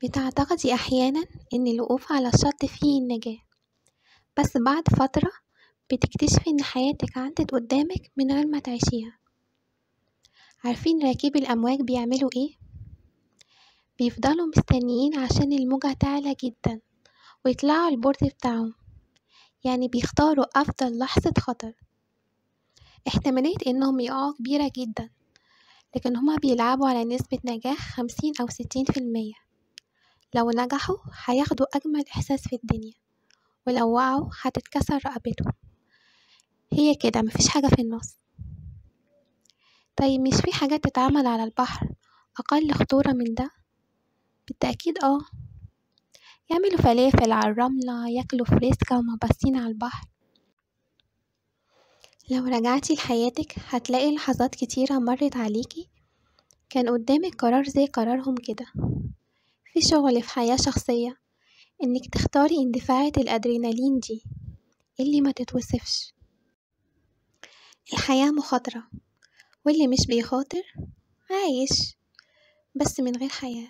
بتعتقدي أحيانا إن الوقوف على الشط فيه النجاة، بس بعد فترة بتكتشفي إن حياتك عدت قدامك من غير ما تعيشيها. عارفين راكبي الأمواج بيعملوا إيه؟ بيفضلوا مستنيين عشان الموجة تعلى جدا ويطلعوا البورد بتاعهم، يعني بيختاروا أفضل لحظة خطر. احتمالية إنهم يقعوا كبيرة جدا، لكن هما بيلعبوا على نسبة نجاح 50 أو 60%. لو نجحوا هياخدوا أجمل إحساس في الدنيا، ولو وقعوا هتتكسر رقبتهم. هي كده، مفيش حاجة في النص. طيب، مش في حاجات تتعمل على البحر أقل خطورة من ده؟ بالتأكيد يعملوا فلافل على الرملة، ياكلوا فريسكا وما باصين على البحر. لو رجعتي لحياتك هتلاقي لحظات كتيرة مرت عليكي كان قدامك قرار زي قرارهم كده. في شغل، في حياة شخصية، إنك تختاري اندفاعات الأدرينالين دي اللي ما تتوصفش. الحياة مخاطرة، واللي مش بيخاطر عايش بس من غير حياة.